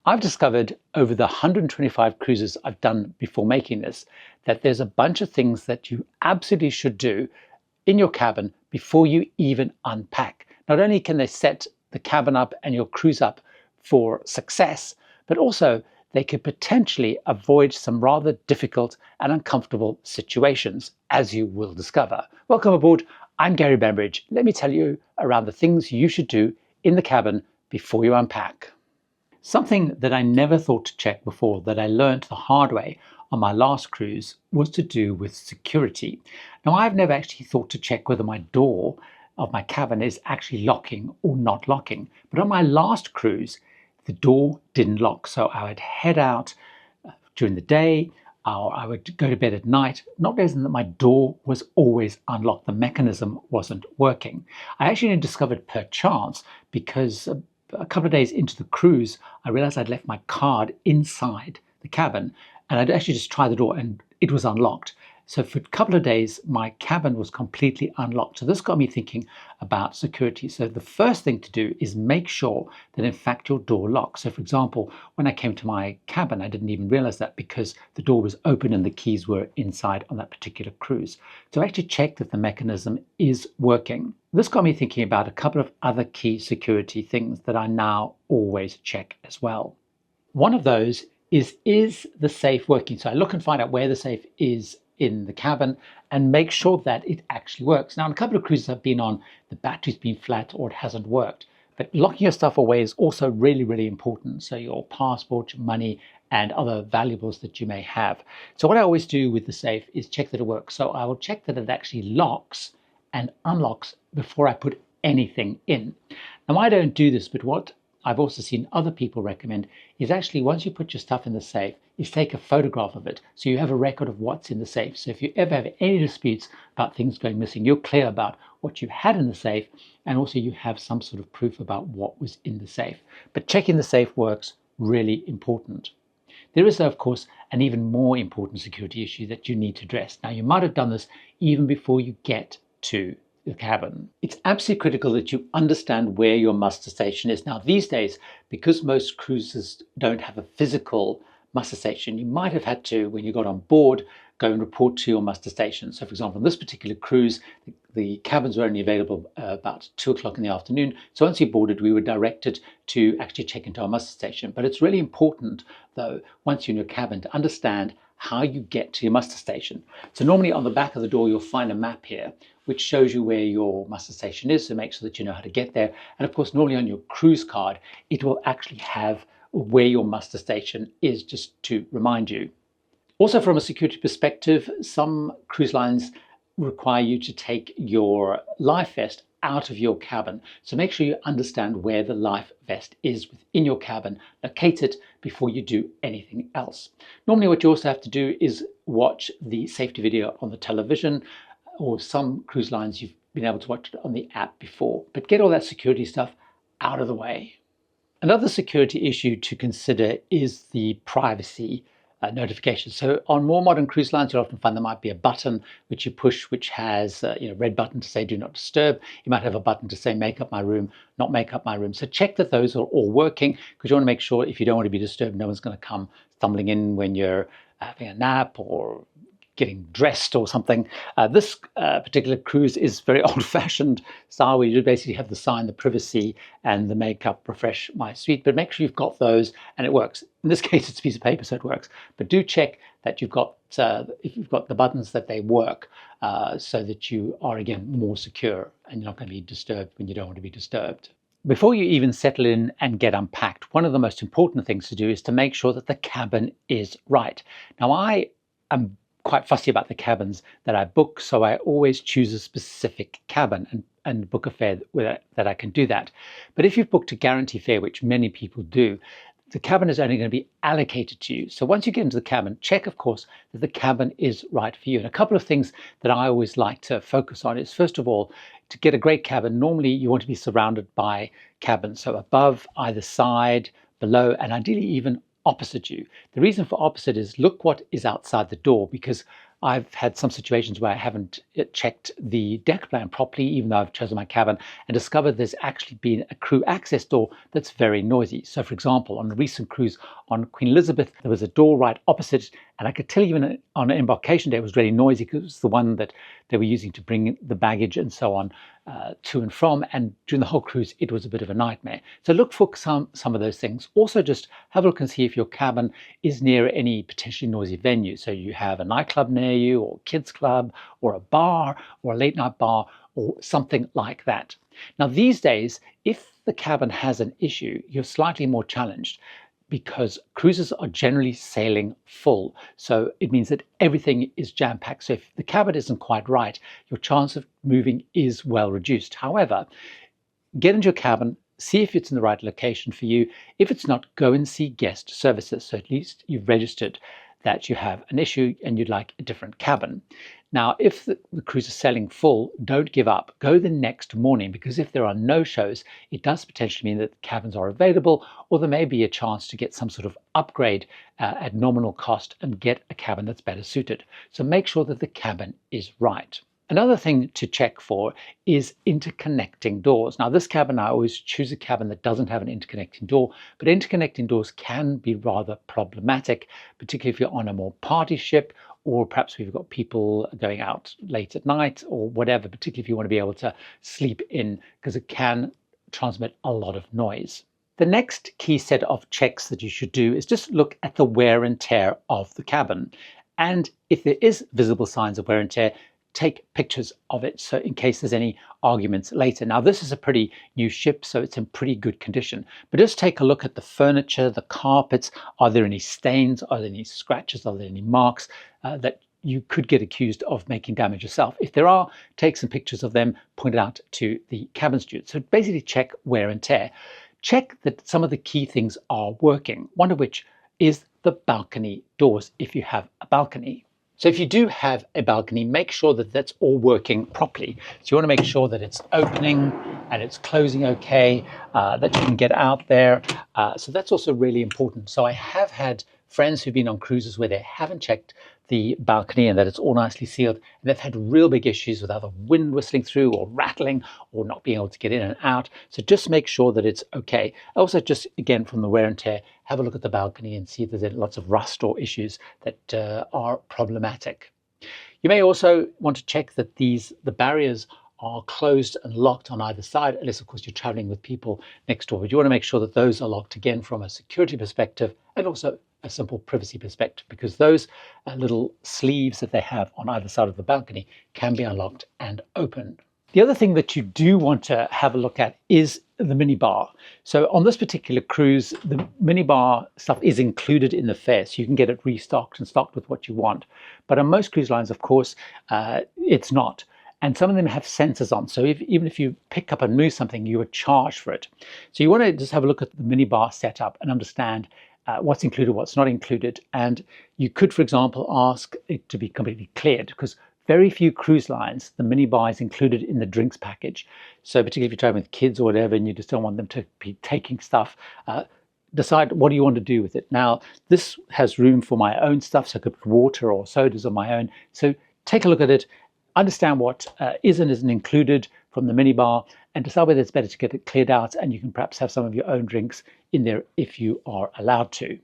I've discovered over the 125 cruises I've done before making this, that there's a bunch of things that you absolutely should do in your cabin before you even unpack. Not only can they set the cabin up and your cruise up for success, but also they could potentially avoid some rather difficult and uncomfortable situations, as you will discover. Welcome aboard. I'm Gary Bembridge. Let me tell you around the things you should do in the cabin before you unpack. Something that I never thought to check before, that I learned the hard way on my last cruise, was to do with security. Now, I've never actually thought to check whether my door of my cabin is actually locking or not locking. But on my last cruise, the door didn't lock. So I would head out during the day, or I would go to bed at night, not realizing that my door was always unlocked. The mechanism wasn't working. I actually only discovered per chance because a couple of days into the cruise, I realized I'd left my card inside the cabin, and I'd actually just tried the door and it was unlocked. So for a couple of days, my cabin was completely unlocked. So this got me thinking about security. So the first thing to do is make sure that in fact your door locks. So for example, when I came to my cabin, I didn't even realize that because the door was open and the keys were inside on that particular cruise. So I actually checked that the mechanism is working. This got me thinking about a couple of other key security things that I now always check as well. One of those is the safe working? So I look and find out where the safe is in the cabin and make sure that it actually works. Now, on a couple of cruises I've been on, the battery's been flat or it hasn't worked. But locking your stuff away is also really, really important. So your passport, your money, and other valuables that you may have. So what I always do with the safe is check that it works. So I will check that it actually locks and unlocks before I put anything in. Now, I don't do this, but what I've also seen other people recommend is actually, once you put your stuff in the safe, is take a photograph of it so you have a record of what's in the safe. So if you ever have any disputes about things going missing, you're clear about what you had in the safe, and also you have some sort of proof about what was in the safe. But checking the safe works, really important. There is, of course, an even more important security issue that you need to address. Now, you might have done this even before you get to the cabin. It's absolutely critical that you understand where your muster station is. Now, these days, because most cruises don't have a physical muster station, you might have had to, when you got on board, go and report to your muster station. So for example, on this particular cruise, the cabins were only available about 2 o'clock in the afternoon. So once you boarded, we were directed to actually check into our muster station. But it's really important, though, once you're in your cabin, to understand how you get to your muster station. So normally on the back of the door, you'll find a map here, which shows you where your muster station is, so make sure that you know how to get there. And of course, normally on your cruise card, it will actually have where your muster station is, just to remind you. Also, from a security perspective, some cruise lines require you to take your life vest out of your cabin. So make sure you understand where the life vest is within your cabin, locate it before you do anything else. Normally what you also have to do is watch the safety video on the television, or some cruise lines you've been able to watch it on the app before, but get all that security stuff out of the way. Another security issue to consider is the privacy notification. So on more modern cruise lines, you'll often find there might be a button which you push, which has a red button to say do not disturb. You might have a button to say make up my room, not make up my room. So check that those are all working, because you want to make sure, if you don't want to be disturbed, no one's going to come stumbling in when you're having a nap or getting dressed or something. This particular cruise is very old-fashioned style, where you basically have the sign, the privacy, and the makeup refresh my suite. But make sure you've got those and it works. In this case, it's a piece of paper, so it works. But do check that you've got, if you've got the buttons, that they work, so that you are, again, more secure and you're not going to be disturbed when you don't want to be disturbed. Before you even settle in and get unpacked, one of the most important things to do is to make sure that the cabin is right. Now, I am quite fussy about the cabins that I book, so I always choose a specific cabin and book a fare that I can do that. But if you've booked a guarantee fare, which many people do, the cabin is only going to be allocated to you. So once you get into the cabin, check, of course, that the cabin is right for you. And a couple of things that I always like to focus on is, first of all, to get a great cabin, normally you want to be surrounded by cabins. So above, either side, below, and ideally even opposite you. The reason for opposite is, look what is outside the door, because I've had some situations where I haven't checked the deck plan properly, even though I've chosen my cabin, and discovered there's actually been a crew access door that's very noisy. So for example, on a recent cruise on Queen Elizabeth, there was a door right opposite, and I could tell even on an embarkation day it was really noisy because it was the one that they were using to bring the baggage and so on to and from, and during the whole cruise it was a bit of a nightmare. So look for some of those things. Also just have a look and see if your cabin is near any potentially noisy venue. So you have a nightclub near you, or kids club, or a bar, or a late night bar, or something like that. Now these days, if the cabin has an issue, you're slightly more challenged, because cruises are generally sailing full. So it means that everything is jam-packed. So if the cabin isn't quite right, your chance of moving is well reduced. However, get into your cabin, see if it's in the right location for you. If it's not, go and see guest services. So at least you've registered that you have an issue and you'd like a different cabin. Now, if the cruise is sailing full, don't give up. Go the next morning, because if there are no shows, it does potentially mean that the cabins are available, or there may be a chance to get some sort of upgrade at nominal cost and get a cabin that's better suited. So make sure that the cabin is right. Another thing to check for is interconnecting doors. Now this cabin, I always choose a cabin that doesn't have an interconnecting door, but interconnecting doors can be rather problematic, particularly if you're on a more party ship, or perhaps if you've got people going out late at night or whatever, particularly if you want to be able to sleep in, because it can transmit a lot of noise. The next key set of checks that you should do is just look at the wear and tear of the cabin. And if there is visible signs of wear and tear, take pictures of it, so in case there's any arguments later. Now this is a pretty new ship, so it's in pretty good condition, but just take a look at the furniture, the carpets. Are there any stains? Are there any scratches? Are there any marks that you could get accused of making damage yourself? If there are, take some pictures of them, point it out to the cabin steward. So basically check wear and tear. Check that some of the key things are working, one of which is the balcony doors if you have a balcony. So if you do have a balcony, make sure that that's all working properly. So you want to make sure that it's opening and it's closing okay, that you can get out there. So that's also really important. So I have had friends who've been on cruises where they haven't checked the balcony and that it's all nicely sealed, and they've had real big issues with either wind whistling through or rattling or not being able to get in and out. So just make sure that it's okay. Also, just again from the wear and tear, have a look at the balcony and see if there's lots of rust or issues that are problematic. You may also want to check that the barriers are closed and locked on either side, unless of course you're traveling with people next door. But you want to make sure that those are locked, again from a security perspective and also a simple privacy perspective, because those little sleeves that they have on either side of the balcony can be unlocked and opened. The other thing that you do want to have a look at is the minibar. So on this particular cruise, the minibar stuff is included in the fare, so you can get it restocked and stocked with what you want. But on most cruise lines, of course, it's not. And some of them have sensors on. So even if you pick up and move something, you are charged for it. So you want to just have a look at the minibar setup and understand what's included, what's not included. And you could, for example, ask it to be completely cleared, because very few cruise lines, the minibar is included in the drinks package. So particularly if you're traveling with kids or whatever, and you just don't want them to be taking stuff, decide what do you want to do with it. Now, this has room for my own stuff, so I could put water or sodas on my own. So take a look at it, understand what is and isn't included from the minibar, and decide whether it's better to get it cleared out, and you can perhaps have some of your own drinks in there if you are allowed to.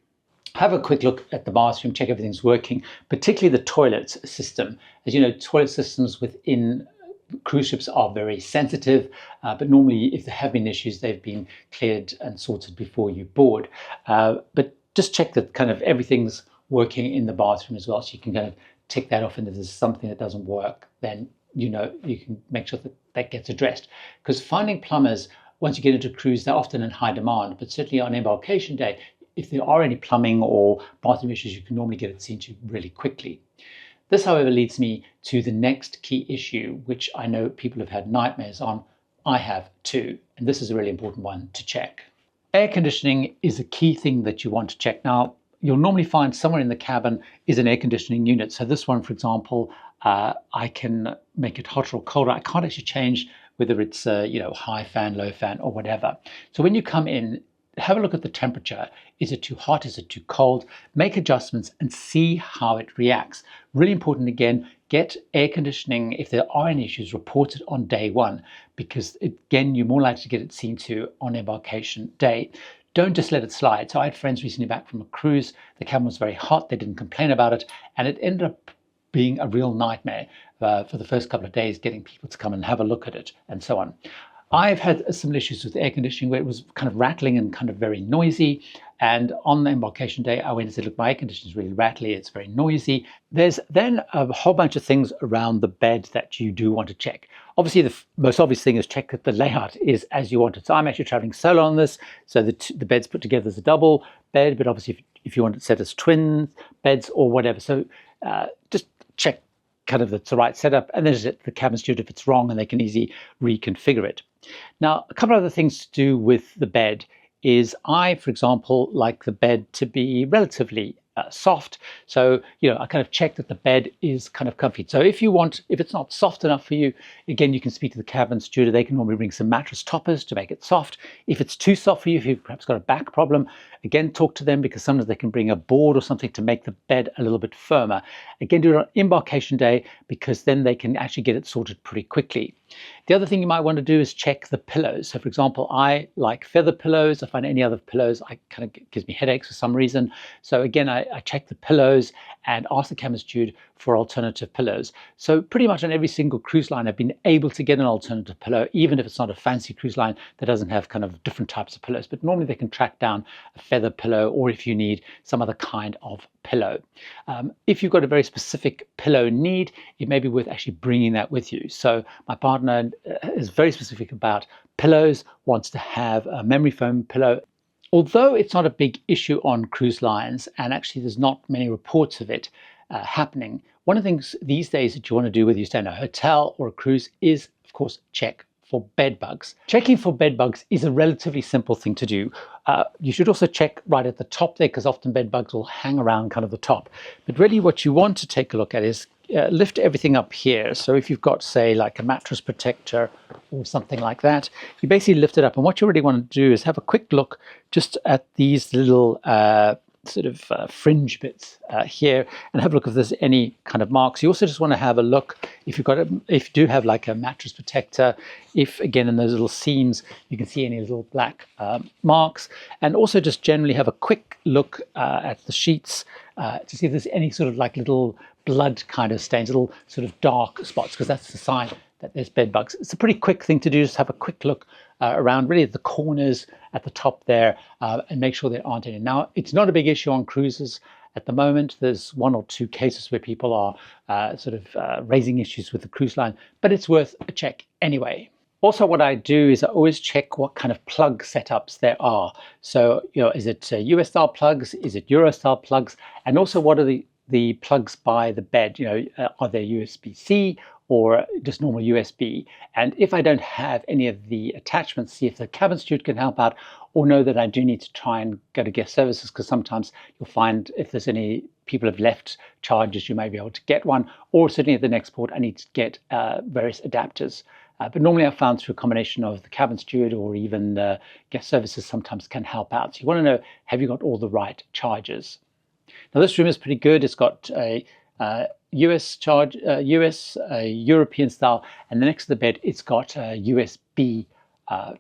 Have a quick look at the bathroom, check everything's working, particularly the toilet system. As you know, toilet systems within cruise ships are very sensitive, but normally if there have been issues, they've been cleared and sorted before you board. But just check that kind of everything's working in the bathroom as well, so you can kind of tick that off, and if there's something that doesn't work, then you know you can make sure that that gets addressed. Because finding plumbers, once you get into cruise, they're often in high demand, but certainly on embarkation day, if there are any plumbing or bathroom issues, you can normally get it seen to really quickly. This, however, leads me to the next key issue, which I know people have had nightmares on. I have too, and this is a really important one to check. Air conditioning is a key thing that you want to check. Now, you'll normally find somewhere in the cabin is an air conditioning unit. So this one, for example, I can make it hotter or colder. I can't actually change whether it's high fan, low fan, or whatever. So when you come in, have a look at the temperature. Is it too hot? Is it too cold? Make adjustments and see how it reacts. Really important, again, get air conditioning. If there are any issues, report it on day one, because again, you're more likely to get it seen to on embarkation day. Don't just let it slide. So I had friends recently back from a cruise. The cabin was very hot. They didn't complain about it, and it ended up being a real nightmare for the first couple of days, getting people to come and have a look at it and so on. I've had similar issues with air conditioning where it was kind of rattling and kind of very noisy. And on the embarkation day, I went and said, look, my air conditioning is really rattly, it's very noisy. There's then a whole bunch of things around the bed that you do want to check. Obviously, the most obvious thing is check that the layout is as you want it. So I'm actually traveling solo on this. So the bed's put together as a double bed, but obviously if you want it set as twin beds or whatever. So just check kind of that's the right setup, and then the cabin steward if it's wrong, and they can easily reconfigure it. Now, a couple of other things to do with the bed is I, for example, like the bed to be relatively soft. So, I kind of check that the bed is kind of comfy. So if it's not soft enough for you, again, you can speak to the cabin steward. They can normally bring some mattress toppers to make it soft. If it's too soft for you, if you've perhaps got a back problem, again, talk to them, because sometimes they can bring a board or something to make the bed a little bit firmer. Again, do it on embarkation day, because then they can actually get it sorted pretty quickly. The other thing you might want to do is check the pillows. So for example, I like feather pillows. I find any other pillows, gives me headaches for some reason. So again, I check the pillows and ask the cabin steward for alternative pillows. So pretty much on every single cruise line, I've been able to get an alternative pillow, even if it's not a fancy cruise line that doesn't have kind of different types of pillows. But normally they can track down a feather pillow, or if you need some other kind of pillow. If you've got a very specific pillow need, it may be worth actually bringing that with you. So my partner is very specific about pillows, wants to have a memory foam pillow. Although it's not a big issue on cruise lines, and actually there's not many reports of it happening, one of the things these days that you want to do whether you stay in a hotel or a cruise is, of course, check for bed bugs. Checking for bed bugs is a relatively simple thing to do. You should also check right at the top there, because often bed bugs will hang around kind of the top. But really what you want to take a look at is lift everything up here. So if you've got, say, like a mattress protector or something like that, you basically lift it up. And what you really want to do is have a quick look just at these little fringe bits here, and have a look if there's any kind of marks. You also just want to have a look if you do have like a mattress protector, if again in those little seams you can see any little black marks, and also just generally have a quick look at the sheets to see if there's any sort of like little blood kind of stains, little sort of dark spots, because that's the sign that there's bed bugs. It's a pretty quick thing to do, just have a quick look around really at the corners at the top there and make sure there aren't any. Now, it's not a big issue on cruises at the moment. There's 1 or 2 cases where people are raising issues with the cruise line, but it's worth a check anyway. Also, what I do is I always check what kind of plug setups there are. So, is it US style plugs? Is it Euro style plugs? And also, what are the plugs by the bed? Are they USB-C or just normal USB? And if I don't have any of the attachments, see if the cabin steward can help out, or know that I do need to try and go to guest services, because sometimes you'll find if there's any people have left charges, you may be able to get one, or certainly at the next port I need to get various adapters. But normally I've found through a combination of the cabin steward or even the guest services sometimes can help out. So you want to know, have you got all the right charges? Now this room is pretty good. It's got a US charge, European style, and the next to the bed it's got USB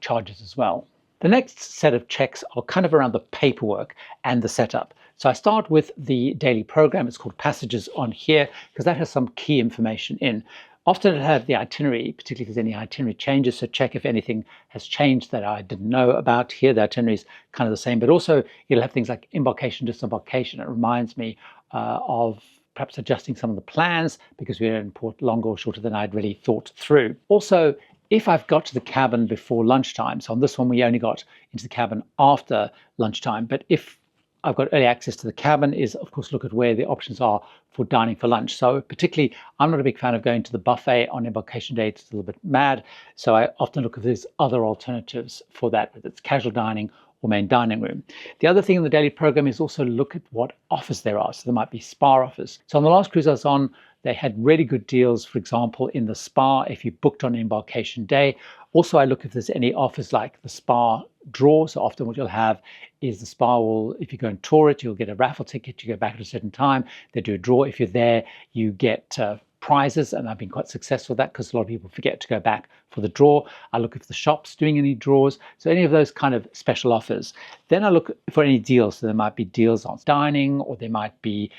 chargers as well. The next set of checks are kind of around the paperwork and the setup. So I start with the daily program. It's called Passages on here, because that has some key information in. Often it'll have the itinerary, particularly if there's any itinerary changes, so check if anything has changed that I didn't know about. Here the itinerary is kind of the same, but also it'll have things like embarkation, disembarkation. It reminds me of perhaps adjusting some of the plans because we were in port longer or shorter than I'd really thought through. Also, if I've got to the cabin before lunchtime, so on this one we only got into the cabin after lunchtime, but if I've got early access to the cabin, is of course look at where the options are for dining for lunch. So particularly, I'm not a big fan of going to the buffet on embarkation day. It's a little bit mad. So I often look if there's other alternatives for that, whether it's casual dining or main dining room. The other thing in the daily program is also look at what offers there are. So there might be spa offers. So on the last cruise I was on, They had really good deals, for example, in the spa if you booked on embarkation day. Also, I look if there's any offers like the spa draw. So often what you'll have is the spa will, if you go and tour it, you'll get a raffle ticket, you go back at a certain time, they do a draw. If you're there, you get prizes, and I've been quite successful with that because a lot of people forget to go back for the draw. I look if the shop's doing any draws, so any of those kind of special offers. Then I look for any deals. So there might be deals on dining, or there might be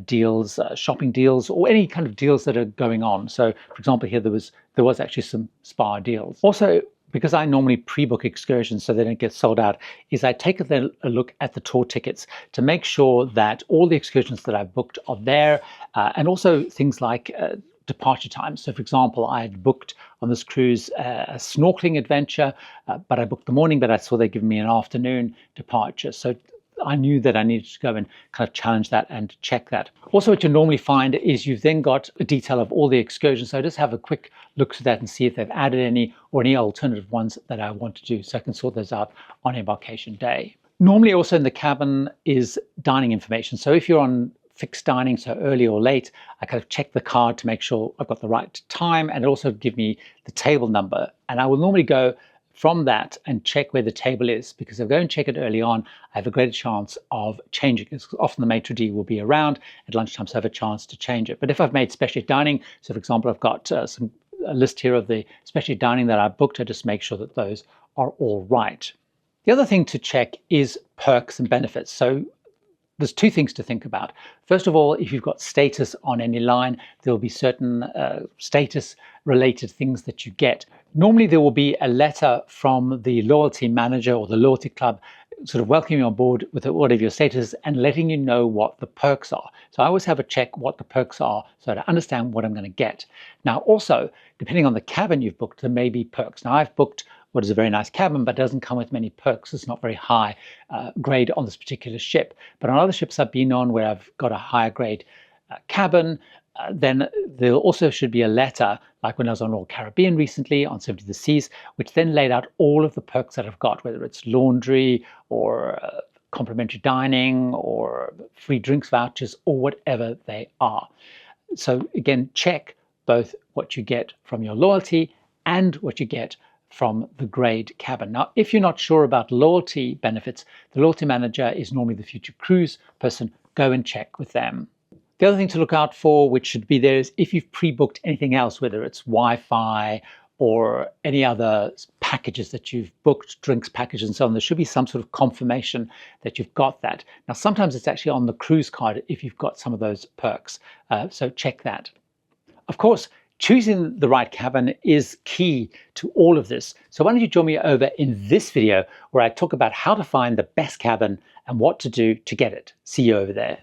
deals, shopping deals, or any kind of deals that are going on. So for example, here there was actually some spa deals. Also, because I normally pre-book excursions so they don't get sold out, is I take a look at the tour tickets to make sure that all the excursions that I've booked are there, and also things like departure times. So for example, I had booked on this cruise a snorkeling adventure, but I booked the morning, but I saw they'd given me an afternoon departure. So I knew that I needed to go and kind of challenge that and check that. Also, what you normally find is you've then got a detail of all the excursions. So I just have a quick look through that and see if they've added any or any alternative ones that I want to do, so I can sort those out on embarkation day. Normally also in the cabin is dining information. So if you're on fixed dining, so early or late, I kind of check the card to make sure I've got the right time, and also give me the table number. And I will normally go from that and check where the table is, because if I go and check it early on, I have a greater chance of changing it. Often the maitre d' will be around at lunchtime, so I have a chance to change it. But if I've made specialty dining, so for example, I've got a list here of the specialty dining that I booked, I just make sure that those are all right. The other thing to check is perks and benefits. So there's two things to think about. First of all, if you've got status on any line, there will be certain status related things that you get. Normally there will be a letter from the loyalty manager or the loyalty club sort of welcoming you on board with whatever your status is and letting you know what the perks are. So I always have a check what the perks are so to understand what I'm going to get. Now also, depending on the cabin you've booked, there may be perks. Now I've booked what is a very nice cabin, but doesn't come with many perks. It's not very high grade on this particular ship. But on other ships I've been on where I've got a higher grade cabin, then there also should be a letter, like when I was on Royal Caribbean recently on 70 the Seas, which then laid out all of the perks that I've got, whether it's laundry or complimentary dining or free drinks vouchers or whatever they are. So again, check both what you get from your loyalty and what you get from the grade cabin. Now, if you're not sure about loyalty benefits, the loyalty manager is normally the future cruise person. Go and check with them. The other thing to look out for, which should be there, is if you've pre-booked anything else, whether it's Wi-Fi or any other packages that you've booked, drinks packages and so on, there should be some sort of confirmation that you've got that. Now, sometimes it's actually on the cruise card if you've got some of those perks, so check that. Of course, choosing the right cabin is key to all of this. So why don't you join me over in this video where I talk about how to find the best cabin and what to do to get it. See you over there.